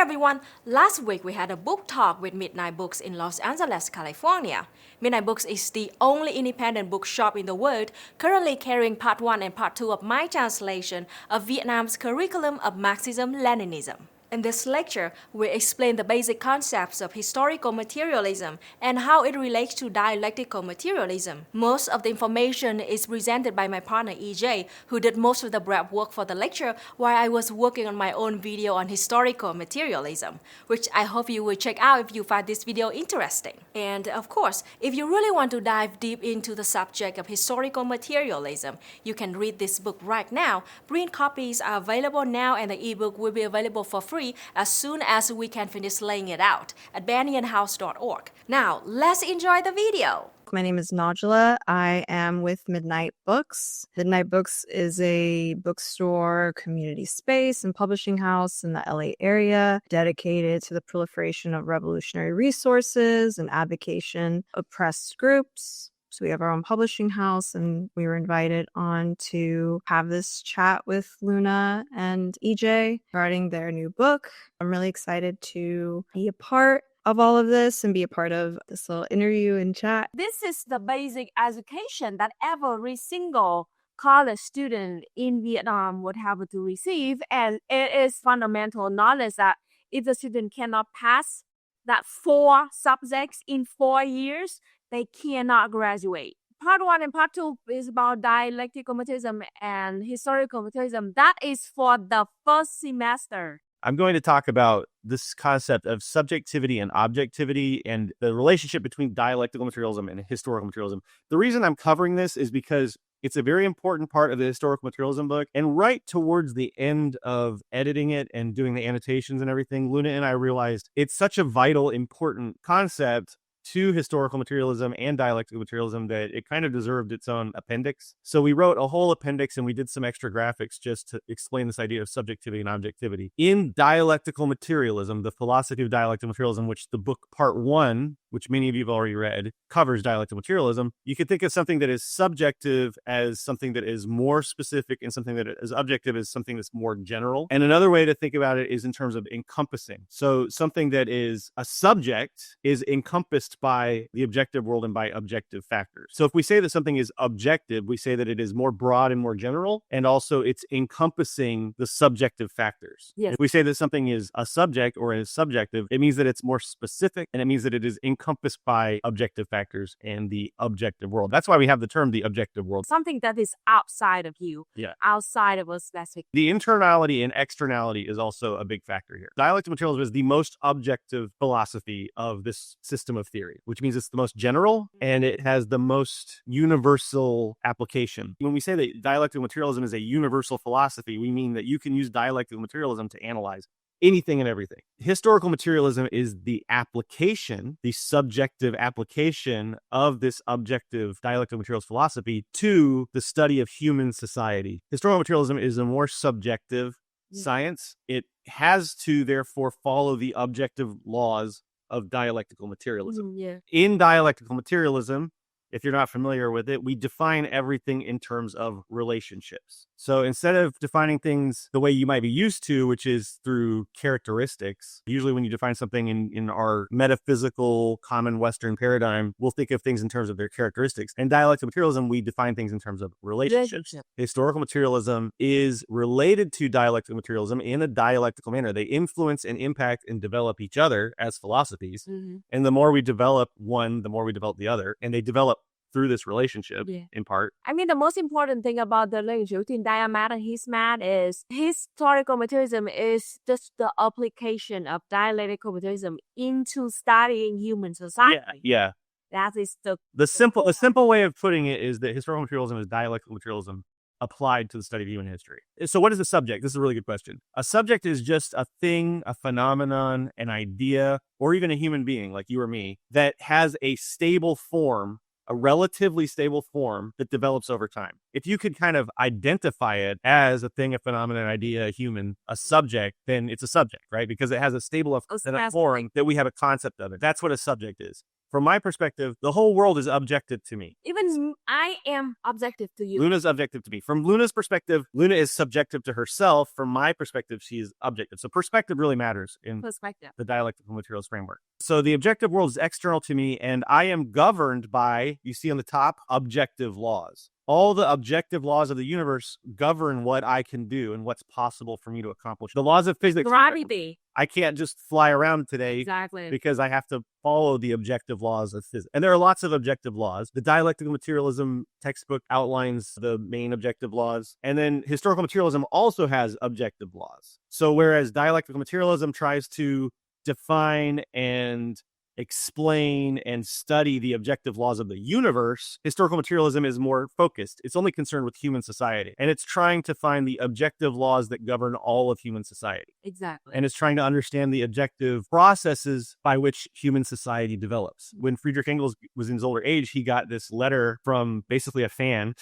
everyone, last week we had a book talk with Midnight Books in Los Angeles, California. Midnight Books is the only independent bookshop in the world currently carrying part 1 and part 2 of my translation of Vietnam's curriculum of Marxism-Leninism. In this lecture, we explain the basic concepts of historical materialism and how it relates to dialectical materialism. Most of the information is presented by my partner EJ, who did most of the prep work for the lecture while I was working on my own video on historical materialism, which I hope you will check out if you find this video interesting. And of course, if you really want to dive deep into the subject of historical materialism, you can read this book right now. Print copies are available now and the ebook will be available for free as soon as we can finish laying it out at banyanhouse.org. Now, let's enjoy the video. My name is Najla. I am with Midnight Books. Midnight Books is a bookstore, community space, and publishing house in the LA area dedicated to the proliferation of revolutionary resources and advocacy of oppressed groups. So we have our own publishing house, and we were invited on to have this chat with Luna and EJ regarding their new book. I'm really excited to be a part of all of this and be a part of this little interview and chat. This is the basic education that every single college student in Vietnam would have to receive, and it is fundamental knowledge that if the student cannot pass that 4 subjects in 4 years, they cannot graduate. Part 1 and part 2 is about dialectical materialism and historical materialism. That is for the first semester. I'm going to talk about this concept of subjectivity and objectivity and the relationship between dialectical materialism and historical materialism. The reason I'm covering this is because it's a very important part of the historical materialism book. And right towards the end of editing it and doing the annotations and everything, Luna and I realized it's such a vital, important concept to historical materialism and dialectical materialism that it kind of deserved its own appendix. So we wrote a whole appendix and we did some extra graphics just to explain this idea of subjectivity and objectivity. In dialectical materialism, the philosophy of dialectical materialism, which the book part 1, which many of you have already read, covers dialectical materialism, you could think of something that is subjective as something that is more specific and something that is objective as something that's more general. And another way to think about it is in terms of encompassing. So something that is a subject is encompassed by the objective world and by objective factors. So if we say that something is objective, we say that it is more broad and more general, and also it's encompassing the subjective factors. Yes. If we say that something is a subject or is subjective, it means that it's more specific, and it means that it is encompassed by objective factors and the objective world. That's why we have the term the objective world. Something that is outside of you, outside of a specific. The internality and externality is also a big factor here. Dialectical materialism is the most objective philosophy of this system of theory, which means it's the most general and it has the most universal application. When we say that dialectical materialism is a universal philosophy, we mean that you can use dialectical materialism to analyze anything and everything. Historical materialism is the application, the subjective application of this objective dialectical materials philosophy to the study of human society. Historical materialism is a more subjective science. It has to therefore follow the objective laws of dialectical materialism. In dialectical materialism, if you're not familiar with it, we define everything in terms of relationships. So instead of defining things the way you might be used to, which is through characteristics, usually when you define something in our metaphysical common Western paradigm, we'll think of things in terms of their characteristics. In dialectical materialism, we define things in terms of relationships. Historical materialism is related to dialectical materialism in a dialectical manner. They influence and impact and develop each other as philosophies. And the more we develop one, the more we develop the other. And they develop through this relationship in part. I mean, the most important thing about the relationship between Diamat and Hismat is historical materialism is just the application of dialectical materialism into studying human society. Yeah. That is the simple way of putting it is that historical materialism is dialectical materialism applied to the study of human history. So what is a subject? This is a really good question. A subject is just a thing, a phenomenon, an idea, or even a human being like you or me that has a stable form, a relatively stable form that develops over time. If you could kind of identify it as a thing, a phenomenon, an idea, a human, a subject, then it's a subject, right? Because it has a stable enough form that we have a concept of it. That's what a subject is. from my perspective, the whole world is objective to me. Even I am objective to you. Luna's objective to me. From Luna's perspective, Luna is subjective to herself. From my perspective, she is objective. So perspective really matters in Perspective. the dialectical materials framework. So the objective world is external to me, and I am governed by, you see on the top, objective laws. All the objective laws of the universe govern what I can do and what's possible for me to accomplish. The laws of physics. Gravity. I can't just fly around today Exactly. because I have to follow the objective laws of physics. And there are lots of objective laws. The dialectical materialism textbook outlines the main objective laws. And then historical materialism also has objective laws. So whereas dialectical materialism tries to define and explain and study the objective laws of the universe, historical materialism is more focused. It's only concerned with human society. And it's trying to find the objective laws that govern all of human society. Exactly. And it's trying to understand the objective processes by which human society develops. When Friedrich Engels was in his older age, he got this letter from basically a fan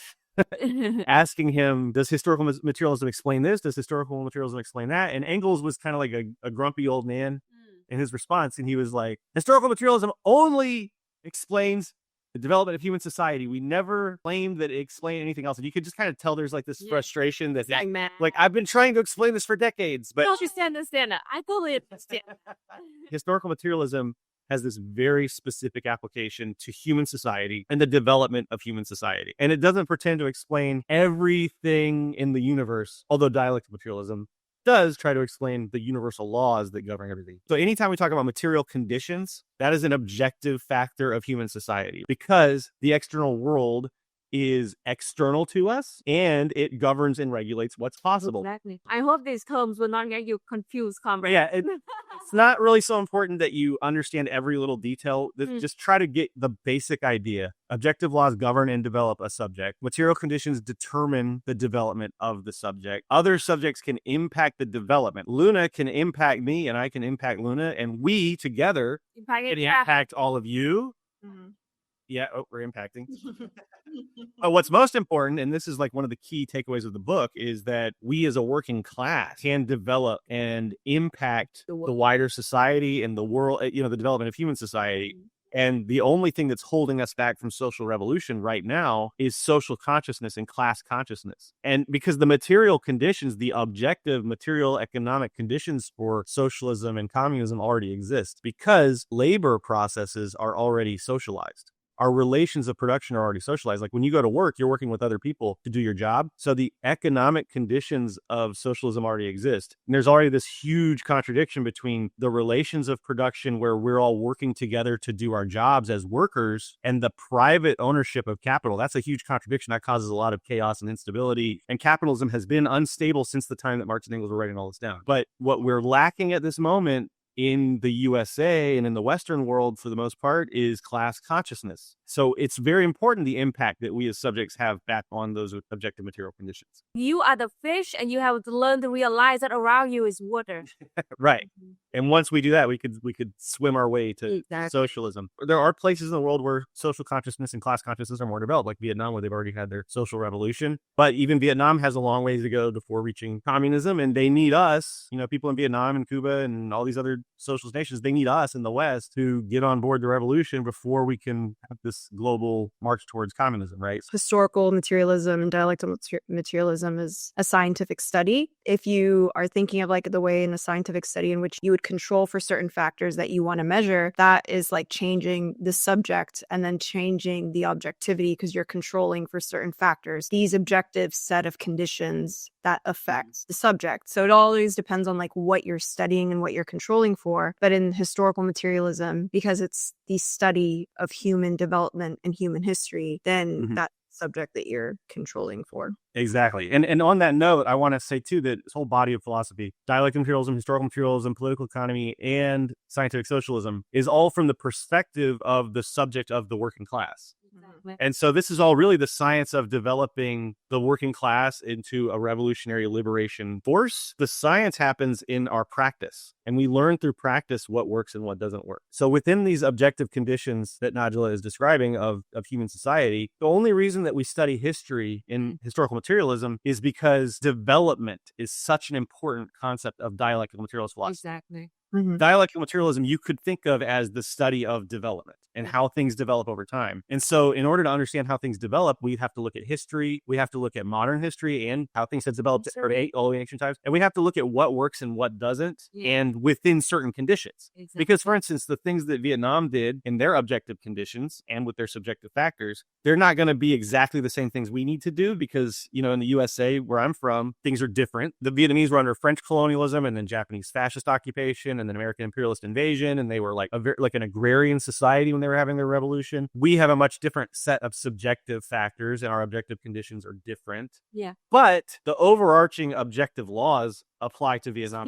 asking him, does historical materialism explain this? Does historical materialism explain that? And Engels was kind of like a grumpy old man in his response. And he was like, historical materialism only explains the development of human society. We never claimed that it explained anything else. And you could just kind of tell there's like this frustration that, like, I've been trying to explain this for decades, but I understand. I totally understand. Historical materialism has this very specific application to human society and the development of human society. And it doesn't pretend to explain everything in the universe, although dialectical materialism does try to explain the universal laws that govern everything. So anytime we talk about material conditions, that is an objective factor of human society because the external world is external to us and it governs and regulates what's possible. Exactly. I hope these terms will not get you confused, comrade. Yeah, it's not really so important that you understand every little detail. Just try to get the basic idea. Objective laws govern and develop a subject. Material conditions determine the development of the subject. Other subjects can impact the development. Luna can impact me and I can impact Luna, and we together can impact all of you. Mm-hmm. Yeah, we're impacting. But what's most important, and this is like one of the key takeaways of the book, is that we as a working class can develop and impact the wider society and the world, the development of human society. And the only thing that's holding us back from social revolution right now is social consciousness and class consciousness. And because the material conditions, the objective material economic conditions for socialism and communism already exist because labor processes are already socialized. Our relations of production are already socialized. Like when you go to work, you're working with other people to do your job. So the economic conditions of socialism already exist. And there's already this huge contradiction between the relations of production where we're all working together to do our jobs as workers and the private ownership of capital. That's a huge contradiction that causes a lot of chaos and instability. And capitalism has been unstable since the time that Marx and Engels were writing all this down. But what we're lacking at this moment in the USA and in the Western world, for the most part, is class consciousness. So it's very important the impact that we as subjects have back on those objective material conditions. You are the fish and you have to learn to realize that around you is water. Right. And once we do that, we could swim our way to socialism. There are places in the world where social consciousness and class consciousness are more developed, like Vietnam, where they've already had their social revolution. But even Vietnam has a long ways to go before reaching communism, and they need us, people in Vietnam and Cuba and all these other socialist nations, they need us in the West to get on board the revolution before we can have this global march towards communism, right? Historical materialism and dialectical materialism is a scientific study. If you are thinking of like the way in a scientific study in which you would control for certain factors that you want to measure, that is like changing the subject and then changing the objectivity because you're controlling for certain factors. These objective set of conditions that affect the subject. So it always depends on like what you're studying and what you're controlling for. But in historical materialism, because it's the study of human development and human history, then that subject that you're controlling for. Exactly. And on that note, I want to say too that this whole body of philosophy, dialectical materialism, historical materialism, political economy, and scientific socialism is all from the perspective of the subject of the working class. And so this is all really the science of developing the working class into a revolutionary liberation force. The science happens in our practice, and we learn through practice what works and what doesn't work. So within these objective conditions that Najla is describing of human society, the only reason that we study history in historical materialism is because development is such an important concept of dialectical materialist philosophy. Exactly. Dialectical materialism you could think of as the study of development and how things develop over time. And so in order to understand how things develop, we have to look at history, we have to look at modern history and how things have developed from all the ancient times, and we have to look at what works and what doesn't, and within certain conditions. Because, for instance, the things that Vietnam did in their objective conditions and with their subjective factors, they're not going to be exactly the same things we need to do because, you know, in the USA, where I'm from, things are different. The Vietnamese were under French colonialism and then Japanese fascist occupation and then American imperialist invasion, and they were like an agrarian society when they were having their revolution. We have a much different set of subjective factors, and our objective conditions are different. Yeah. But the overarching objective laws apply to Vietnam.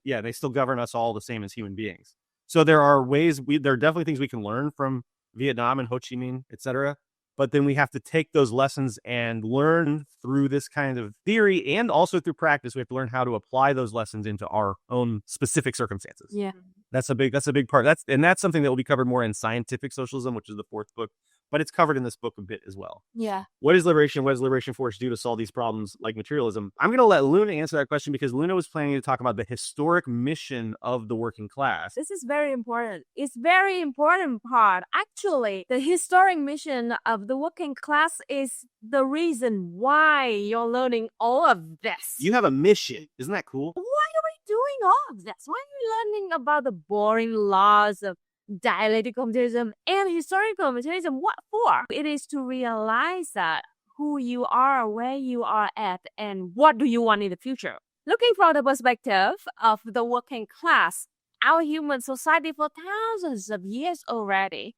Yeah, they still govern us all the same as human beings. So there are ways, there are definitely things we can learn from Vietnam and Ho Chi Minh, etc. But then we have to take those lessons and learn through this kind of theory and also through practice. We have to learn how to apply those lessons into our own specific circumstances. Yeah. That's a big part. That's something that will be covered more in Scientific Socialism, which is the fourth book. But it's covered in this book a bit as well. Yeah. What is liberation? What does liberation force do to solve these problems like materialism? I'm going to let Luna answer that question because Luna was planning to talk about the historic mission of the working class. This is very important. It's very important part. Actually, the historic mission of the working class is the reason why you're learning all of this. You have a mission. Isn't that cool? Why are we doing all of this? Why are we learning about the boring laws of dialectical materialism and historical materialism? What for? It is to realize that who you are, where you are at, and what do you want in the future. Looking from the perspective of the working class, our human society for thousands of years already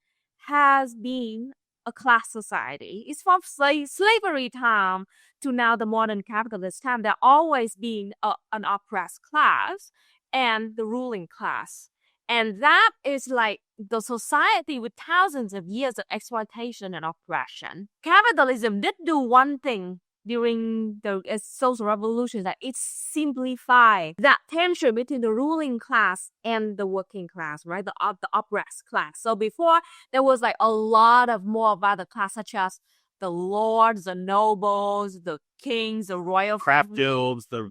has been a class society. It's from slavery time to now the modern capitalist time. There always been an oppressed class and the ruling class. And that is like the society with thousands of years of exploitation and oppression. Capitalism did do one thing during the social revolution, that it simplified that tension between the ruling class and the working class, right? The oppressed class. So before, there was like a lot of more of other class, such as the lords, the nobles, the kings, the royal craft guilds, the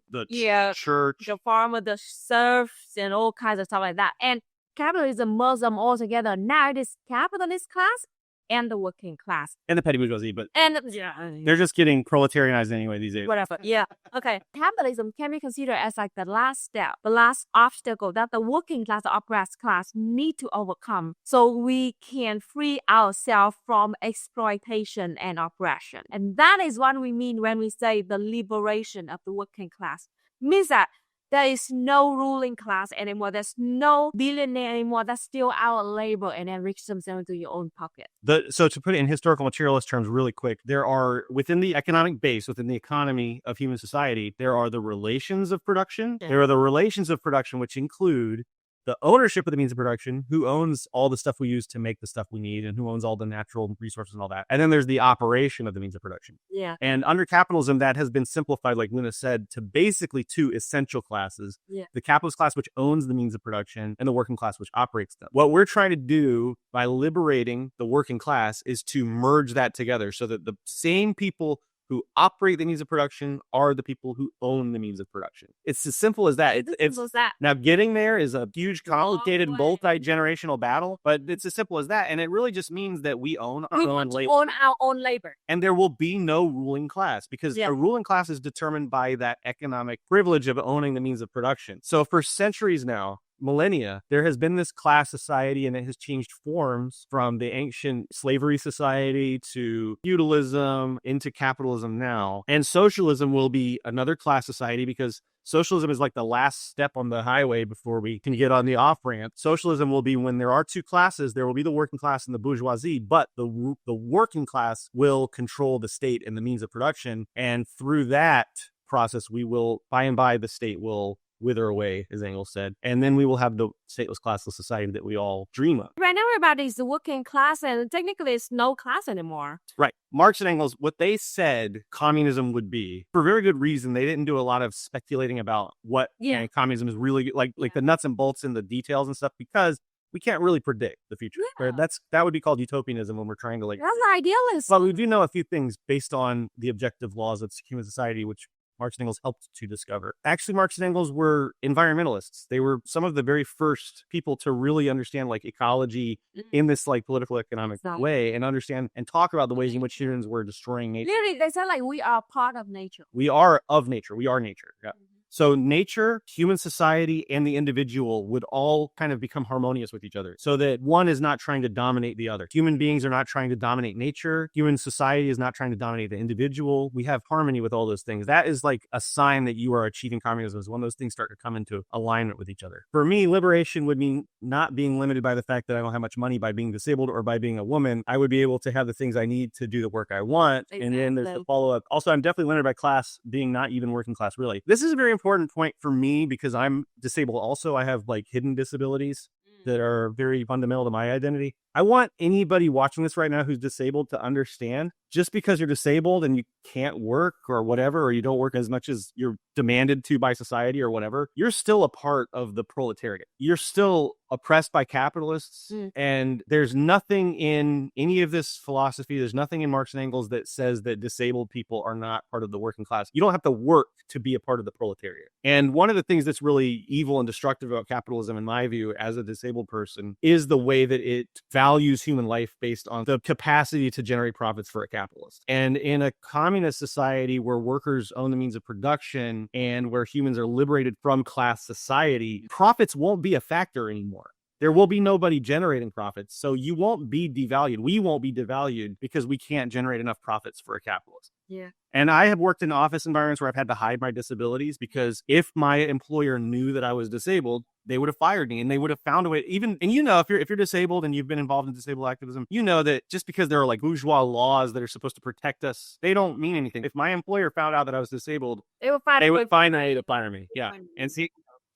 church, the farmer, the serfs, and all kinds of stuff like that. And capitalism merged them all together. Now it is capitalist class and the working class. And the petty bourgeoisie, but yeah, they're just getting proletarianized anyway these days. Whatever. Yeah. Okay. Capitalism can be considered as like the last step, the last obstacle that the working class, the oppressed class need to overcome so we can free ourselves from exploitation and oppression. And that is what we mean when we say the liberation of the working class. Means that there is no ruling class anymore. There's no billionaire anymore. That's still our labor and enrich themselves into your own pocket. So to put it in historical materialist terms really quick, there are, within the economic base, within the economy of human society, there are the relations of production. Yeah. There are the relations of production, which include the ownership of the means of production, who owns all the stuff we use to make the stuff we need, and who owns all the natural resources and all that. And then there's the operation of the means of production. Yeah. And under capitalism, that has been simplified, like Luna said, to basically two essential classes. Yeah. The capitalist class, which owns the means of production, and the working class, which operates them. What we're trying to do by liberating the working class is to merge that together so that the same people who operate the means of production are the people who own the means of production. It's as simple as that. It's Now, getting there is a huge, complicated, multi-generational battle, but it's as simple as that. And it really just means that we own our own labor. Own our own labor. And there will be no ruling class because a ruling class is determined by that economic privilege of owning the means of production. So for centuries now, millennia, there has been this class society, and it has changed forms from the ancient slavery society to feudalism into capitalism now. And socialism will be another class society because socialism is like the last step on the highway before we can get on the off-ramp. Socialism will be when there are two classes, there will be the working class and the bourgeoisie, but the working class will control the state and the means of production. And through that process, we will, by and by, the state will wither away, as Engels said, and then we will have the stateless, classless society that we all dream of. Right now, everybody is the working class, and technically, it's no class anymore. Right. Marx and Engels, what they said communism would be, for very good reason, they didn't do a lot of speculating about what communism is really like the nuts and bolts and the details and stuff, because we can't really predict the future. Yeah. Right? That would be called utopianism when we're trying to That's idealist. But we do know a few things based on the objective laws of human society, which Marx and Engels helped to discover. Actually, Marx and Engels were environmentalists. They were some of the very first people to really understand like ecology in this like political economic way and understand and talk about the ways in which humans were destroying nature. Literally, they said like we are part of nature. We are of nature. We are nature. Yeah. So nature, human society, and the individual would all kind of become harmonious with each other so that one is not trying to dominate the other. Human beings are not trying to dominate nature. Human society is not trying to dominate the individual. We have harmony with all those things. That is like a sign that you are achieving communism, is when those things start to come into alignment with each other. For me, liberation would mean not being limited by the fact that I don't have much money by being disabled or by being a woman. I would be able to have the things I need to do the work I want. Exactly. And then there's the follow-up. Also, I'm definitely limited by class, being not even working class, really. This is a very important point for me because I'm disabled also. I have like hidden disabilities that are very fundamental to my identity. I want anybody watching this right now who's disabled to understand, just because you're disabled and you can't work or whatever, or you don't work as much as you're demanded to by society or whatever, you're still a part of the proletariat. You're still oppressed by capitalists. And there's nothing in any of this philosophy, there's nothing in Marx and Engels that says that disabled people are not part of the working class. You don't have to work to be a part of the proletariat. And one of the things that's really evil and destructive about capitalism, in my view, as a disabled person, is the way that it values human life based on the capacity to generate profits for a capitalist. And in a communist society where workers own the means of production and where humans are liberated from class society, profits won't be a factor anymore. There will be nobody generating profits. So you won't be devalued. We won't be devalued because we can't generate enough profits for a capitalist. Yeah. And I have worked in office environments where I've had to hide my disabilities because if my employer knew that I was disabled, they would have fired me and they would have found a way. And you know, if you're disabled and you've been involved in disabled activism, you know that just because there are like bourgeois laws that are supposed to protect us, they don't mean anything. If my employer found out that I was disabled, they would find a way to fire me. Yeah. And see,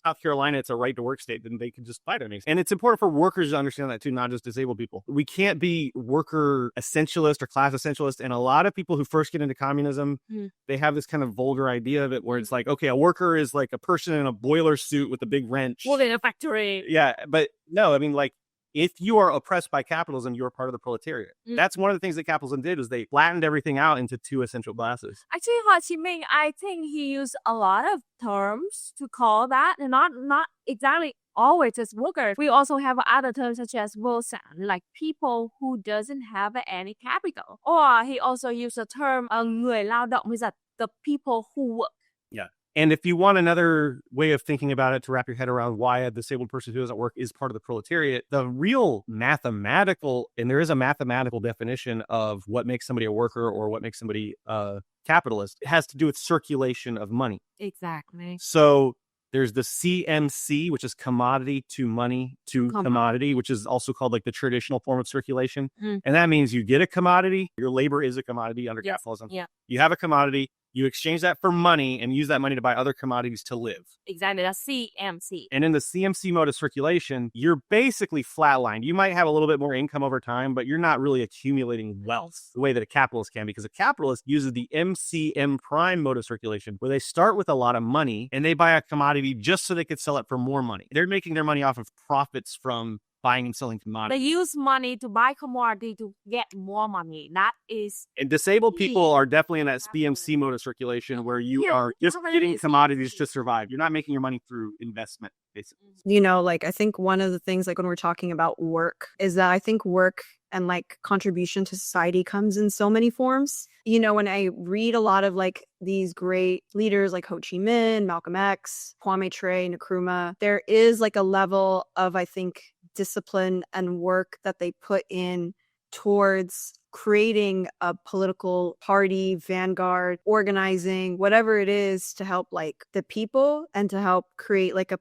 South Carolina, it's a right to work state, then they can just fire me. And it's important for workers to understand that too, not just disabled people. We can't be worker essentialist or class essentialist. And a lot of people who first get into communism, they have this kind of vulgar idea of it where it's like, okay, a worker is like a person in a boiler suit with a big wrench. Working in a factory. Yeah, but no, I mean, like, if you are oppressed by capitalism, you're part of the proletariat. That's one of the things that capitalism did, was they flattened everything out into two essential classes. Actually, Ho Chi Minh, I think he used a lot of terms to call that, and not exactly always as workers. We also have other terms such as vô sản, like people who doesn't have any capital. Or he also used the term người lao động, which is the people who work. Yeah. And if you want another way of thinking about it to wrap your head around why a disabled person who doesn't work is part of the proletariat, the real mathematical, and there is a mathematical definition of what makes somebody a worker or what makes somebody a capitalist, it has to do with circulation of money. Exactly. So there's the CMC, which is commodity to money to commodity, which is also called like the traditional form of circulation. And that means you get a commodity, your labor is a commodity under capitalism. Yeah. You have a commodity, you exchange that for money and use that money to buy other commodities to live. Exactly. That's CMC. And in the CMC mode of circulation, you're basically flatlined. You might have a little bit more income over time, but you're not really accumulating wealth the way that a capitalist can, because a capitalist uses the MCM prime mode of circulation, where they start with a lot of money and they buy a commodity just so they could sell it for more money. They're making their money off of profits from buying and selling commodities. They use money to buy commodity to get more money. That is... And disabled people are definitely in that CMC mode of circulation where you are just getting commodities to survive. You're not making your money through investment, basically. You know, like, I think one of the things, like, when we're talking about work, is that I think work and, like, contribution to society comes in so many forms. You know, when I read a lot of, like, these great leaders like Ho Chi Minh, Malcolm X, Kwame Ture, Nkrumah, there is, like, a level of, I think, discipline and work that they put in towards creating a political party, vanguard, organizing, whatever it is, to help like the people and to help create like a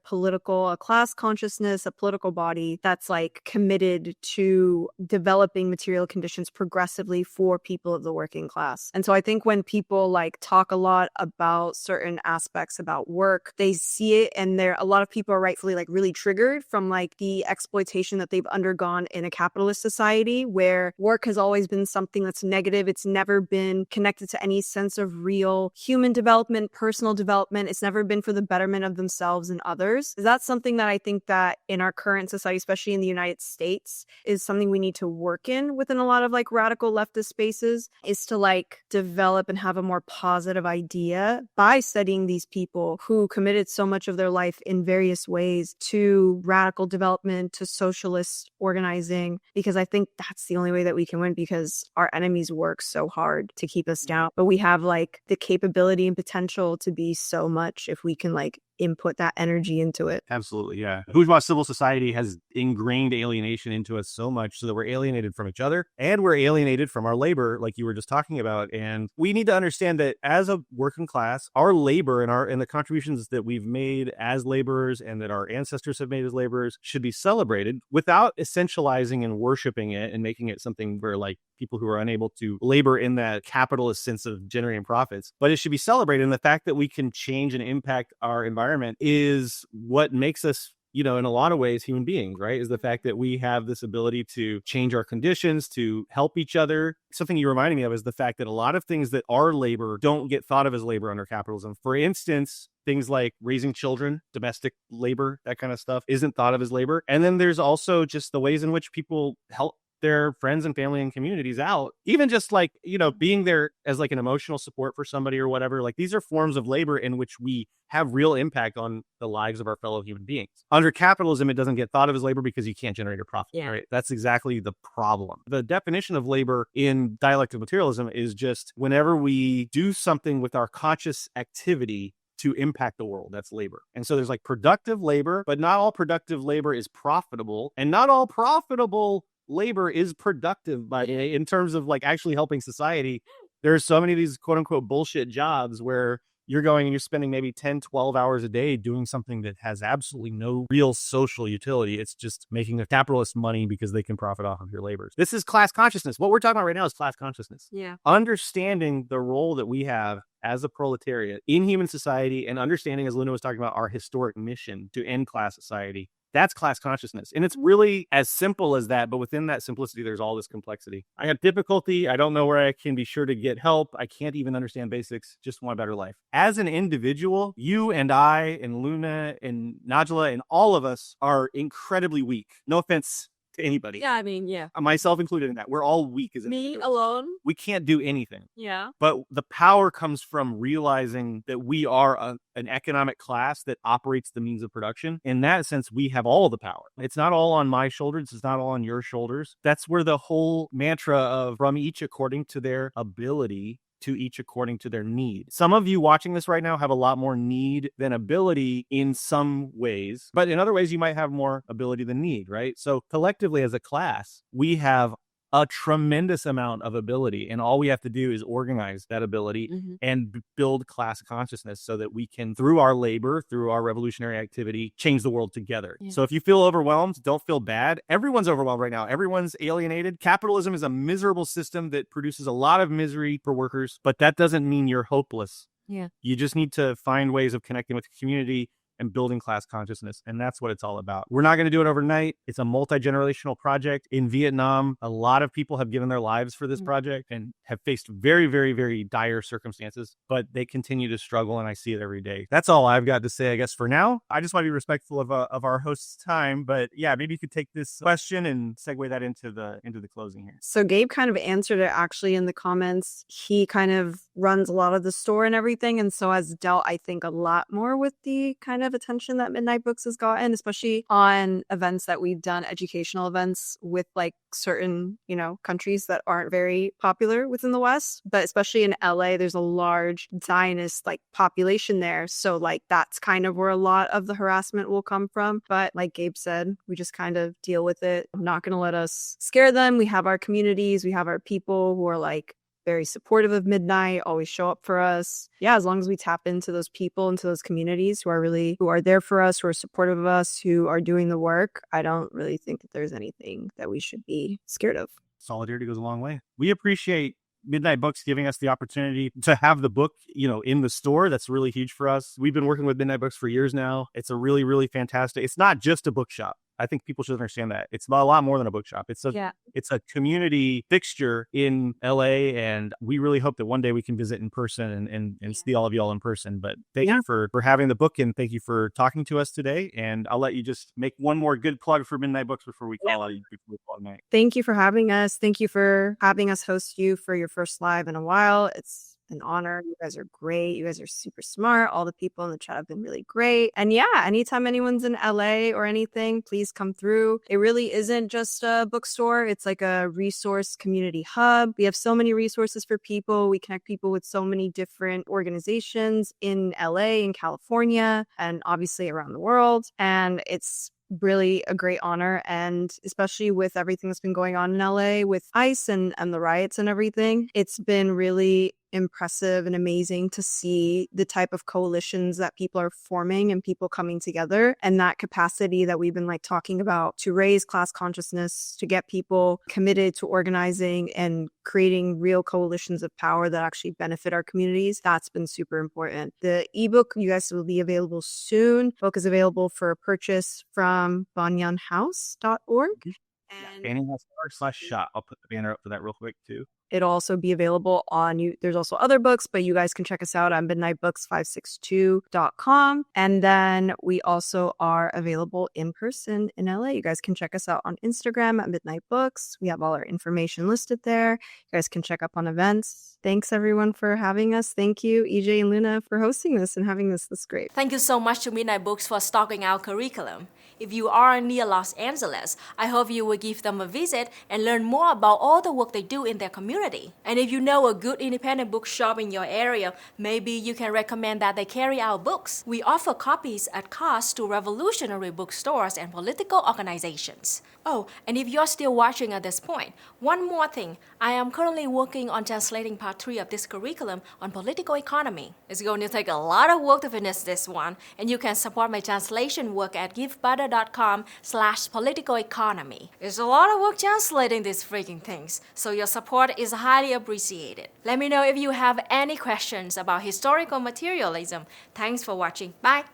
class consciousness, a political body that's like committed to developing material conditions progressively for people of the working class. And so I think when people like talk a lot about certain aspects about work, they see it, and a lot of people are rightfully like really triggered from like the exploitation that they've undergone in a capitalist society where work has always been been something that's negative. It's never been connected to any sense of real human development, personal development. It's never been for the betterment of themselves and others. That's something that I think that in our current society, especially in the United States, is something we need to work in within a lot of like radical leftist spaces, is to like develop and have a more positive idea by studying these people who committed so much of their life in various ways to radical development, to socialist organizing, because I think that's the only way that we can win, because our enemies work so hard to keep us down. But we have like the capability and potential to be so much if we can like input that energy into it. Absolutely, yeah. Bourgeois civil society has ingrained alienation into us so much so that we're alienated from each other and we're alienated from our labor, like you were just talking about. And we need to understand that as a working class, our labor and the contributions that we've made as laborers and that our ancestors have made as laborers should be celebrated without essentializing and worshiping it and making it something where like people who are unable to labor in that capitalist sense of generating profits. But it should be celebrated. And the fact that we can change and impact our environment is what makes us, you know, in a lot of ways, human beings, right? Is the fact that we have this ability to change our conditions, to help each other. Something you reminded me of is the fact that a lot of things that are labor don't get thought of as labor under capitalism. For instance, things like raising children, domestic labor, that kind of stuff isn't thought of as labor. And then there's also just the ways in which people help their friends and family and communities out, even just like, you know, being there as like an emotional support for somebody or whatever. Like these are forms of labor in which we have real impact on the lives of our fellow human beings. Under capitalism, it doesn't get thought of as labor because you can't generate a profit. Yeah. Right? That's exactly the problem. The definition of labor in dialectic materialism is just whenever we do something with our conscious activity to impact the world, that's labor. And so there's like productive labor, but not all productive labor is profitable, and not all profitable labor is productive in terms of like actually helping society. There's so many of these quote unquote bullshit jobs where you're going and you're spending maybe 10, 12 hours a day doing something that has absolutely no real social utility. It's just making a capitalist money because they can profit off of your labors. This is class consciousness. What we're talking about right now is class consciousness. Yeah. Understanding the role that we have as a proletariat in human society, and understanding, as Luna was talking about, our historic mission to end class society. That's class consciousness. And it's really as simple as that. But within that simplicity, there's all this complexity. I have difficulty. I don't know where I can be sure to get help. I can't even understand basics. Just want a better life. As an individual, you and I and Luna and Najla and all of us are incredibly weak. No offense to anybody. Yeah, I mean, yeah. Myself included in that. We're all weak as Me individuals. alone. We can't do anything. Yeah. But the power comes from realizing that we are an economic class that operates the means of production. In that sense, we have all the power. It's not all on my shoulders. It's not all on your shoulders. That's where the whole mantra of from each according to their ability to each according to their need. Some of you watching this right now have a lot more need than ability in some ways, but in other ways, you might have more ability than need, right? So collectively as a class, we have a tremendous amount of ability, and all we have to do is organize that ability and build class consciousness so that we can, through our labor, through our revolutionary activity, change the world together. Yeah. So if you feel overwhelmed, don't feel bad. Everyone's overwhelmed right now. Everyone's alienated. Capitalism is a miserable system that produces a lot of misery for workers, but that doesn't mean you're hopeless. Yeah. You just need to find ways of connecting with the community and building class consciousness. And that's what it's all about. We're not going to do it overnight. It's a multi-generational project. In Vietnam, a lot of people have given their lives for this project and have faced very, very, very dire circumstances, but they continue to struggle, and I see it every day. That's all I've got to say, I guess, for now. I just want to be respectful of our host's time, but yeah, maybe you could take this question and segue that into the closing here. So Gabe kind of answered it actually in the comments. He kind of runs a lot of the store and everything, and so has dealt, I think, a lot more with the kind of attention that Midnight Books has gotten, especially on events that we've done, educational events with like certain, you know, countries that aren't very popular within the West, but especially in LA, there's a large Zionist like population there. So like that's kind of where a lot of the harassment will come from. But like Gabe said, we just kind of deal with it. I'm not going to let us scare them. We have our communities, we have our people who are like very supportive of Midnight, always show up for us. Yeah, as long as we tap into those people, into those communities who are there for us, who are supportive of us, who are doing the work, I don't really think that there's anything that we should be scared of. Solidarity goes a long way. We appreciate Midnight Books giving us the opportunity to have the book, you know, in the store. That's really huge for us. We've been working with Midnight Books for years now. It's a really, really fantastic. It's not just a bookshop. I think people should understand that. It's a lot more than a bookshop. It's a community fixture in LA, and we really hope that one day we can visit in person and see all of y'all in person. But thank you for having the book, and thank you for talking to us today. And I'll let you just make one more good plug for Midnight Books before we call it night. Thank you for having us. Thank you for having us host you for your first live in a while. It's an honor. You guys are great. You guys are super smart. All the people in the chat have been really great. And yeah, anytime anyone's in LA or anything, please come through. It really isn't just a bookstore. It's like a resource community hub. We have so many resources for people. We connect people with so many different organizations in LA, in California, and obviously around the world. And it's really a great honor, and especially with everything that's been going on in LA with ICE and the riots and everything, it's been really impressive and amazing to see the type of coalitions that people are forming and people coming together, and that capacity that we've been like talking about to raise class consciousness, to get people committed to organizing and creating real coalitions of power that actually benefit our communities. That's been super important. The ebook, you guys, will be available soon. The book is available for purchase from banyanhouse.org. And banyanhouse.org/shop. I'll put the banner up for that real quick too. It'll also be available on you. There's also other books, but you guys can check us out on midnightbooks562.com. And then we also are available in person in LA. You guys can check us out on Instagram at Midnight Books. We have all our information listed there. You guys can check up on events. Thanks everyone for having us. Thank you, EJ and Luna, for hosting this and having this great. Thank you so much to Midnight Books for stocking our curriculum. If you are near Los Angeles, I hope you will give them a visit and learn more about all the work they do in their community. And if you know a good independent bookshop in your area, maybe you can recommend that they carry our books. We offer copies at cost to revolutionary bookstores and political organizations. Oh, and if you're still watching at this point, one more thing. I am currently working on translating part 3 of this curriculum on political economy. It's going to take a lot of work to finish this one, and you can support my translation work at givebutter.com/political economy. It's a lot of work translating these freaking things, so your support is highly appreciated. Let me know if you have any questions about historical materialism. Thanks for watching. Bye!